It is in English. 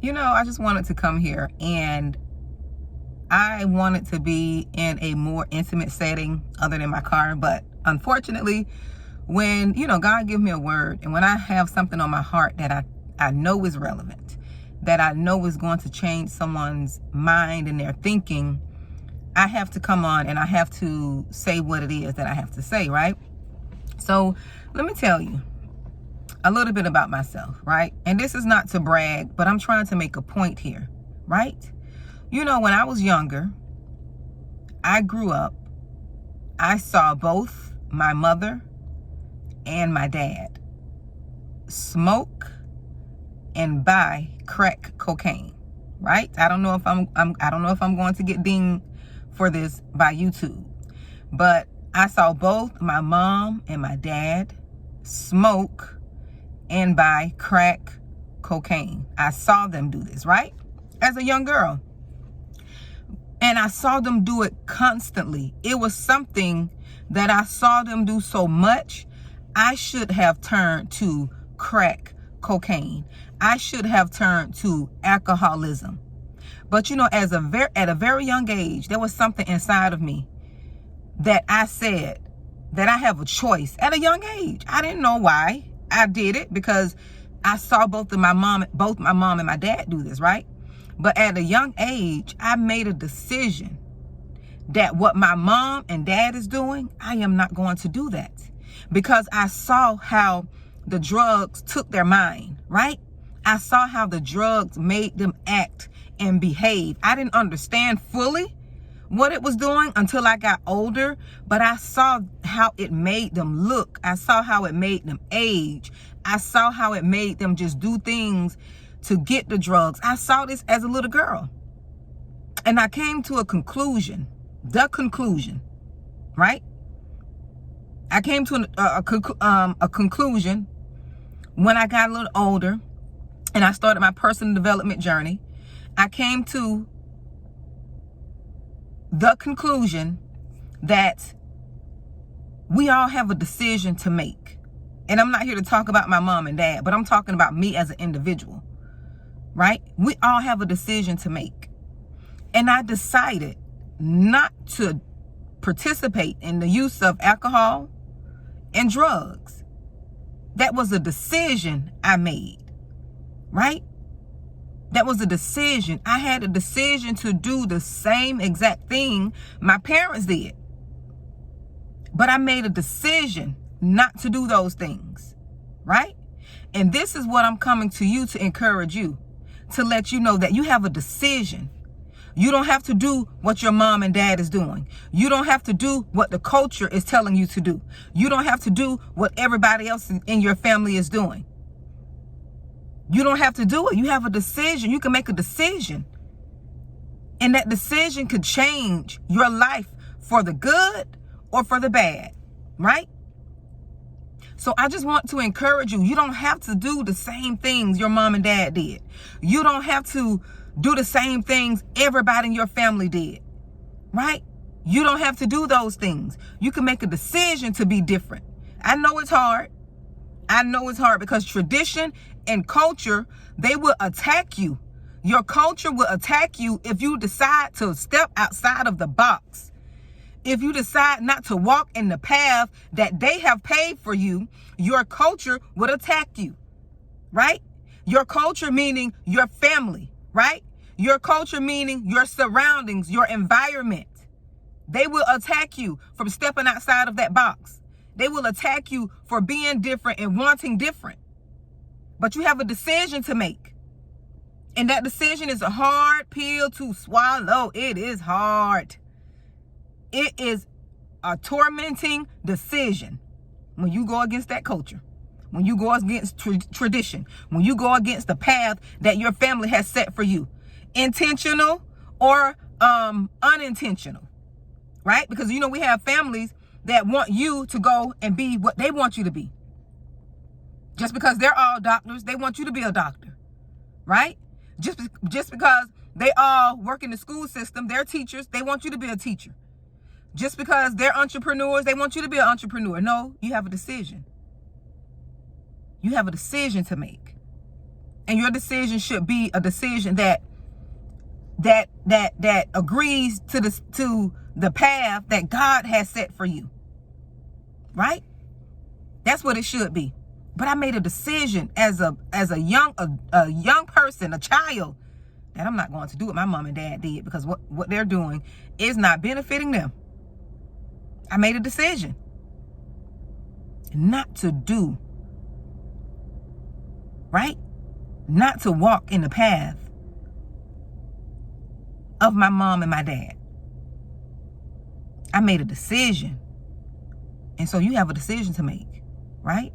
I just wanted to come here, and I wanted to be in a more intimate setting other than my car. But unfortunately, when, God give me a word, and when I have something on my heart that I know is relevant, that I know is going to change someone's mind and their thinking, I have to come on and I have to say what it is that I have to say, right? So let me tell you a little bit about myself, right? And this is not to brag, but I'm trying to make a point here, right? When I was younger, I grew up, I saw both my mother and my dad smoke and buy crack cocaine, right? I don't know if I'm going to get dinged for this by YouTube, but I saw both my mom and my dad smoke and buy crack cocaine. I saw them do this, right? As a young girl. And I saw them do it constantly. It was something that I saw them do so much, I should have turned to crack cocaine. I should have turned to alcoholism. But at a very young age, there was something inside of me that I said that I have a choice at a young age. I didn't know why I did it, because I saw both my mom and my dad do this, right? But at a young age, I made a decision that what my mom and dad is doing, I am not going to do that, because I saw how the drugs took their mind, right? I saw how the drugs made them act and behave. I didn't understand fully what it was doing until I got older, but I saw how it made them look. I saw how it made them age. I saw how it made them just do things to get the drugs. I saw this as a little girl, and I came to a conclusion, right? I came to a conclusion when I got a little older and I started my personal development journey. I came to the conclusion that we all have a decision to make. And I'm not here to talk about my mom and dad, but I'm talking about me as an individual, right? We all have a decision to make. And I decided not to participate in the use of alcohol and drugs. That was a decision I made, right? That was a decision. I had a decision to do the same exact thing my parents did. But I made a decision not to do those things, right? And this is what I'm coming to you to encourage you, to let you know that you have a decision. You don't have to do what your mom and dad is doing. You don't have to do what the culture is telling you to do. You don't have to do what everybody else in your family is doing. You don't have to do it. You have a decision. You can make a decision. And that decision could change your life for the good or for the bad, right? So I just want to encourage you. You don't have to do the same things your mom and dad did. You don't have to do the same things everybody in your family did, right? You don't have to do those things. You can make a decision to be different. I know it's hard. I know it's hard because tradition and culture, they will attack you. Your culture will attack you if you decide to step outside of the box. If you decide not to walk in the path that they have paved for you, your culture would attack you, right? Your culture meaning your family, right? Your culture meaning your surroundings, your environment. They will attack you from stepping outside of that box. They will attack you for being different and wanting different. But you have a decision to make. And that decision is a hard pill to swallow. It is hard. It is a tormenting decision when you go against that culture, when you go against tradition, when you go against the path that your family has set for you, intentional or unintentional, right? Because, we have families that want you to go and be what they want you to be. Just because they're all doctors, they want you to be a doctor, right? Just because they all work in the school system, they're teachers, they want you to be a teacher. Just because they're entrepreneurs, they want you to be an entrepreneur. No, you have a decision. You have a decision to make. And your decision should be a decision that agrees to the path that God has set for you. Right? That's what it should be. But I made a decision as a young person, a child, that I'm not going to do what my mom and dad did, because what they're doing is not benefiting them. I made a decision not to do, right? Not to walk in the path of my mom and my dad. I made a decision. And so you have a decision to make, right?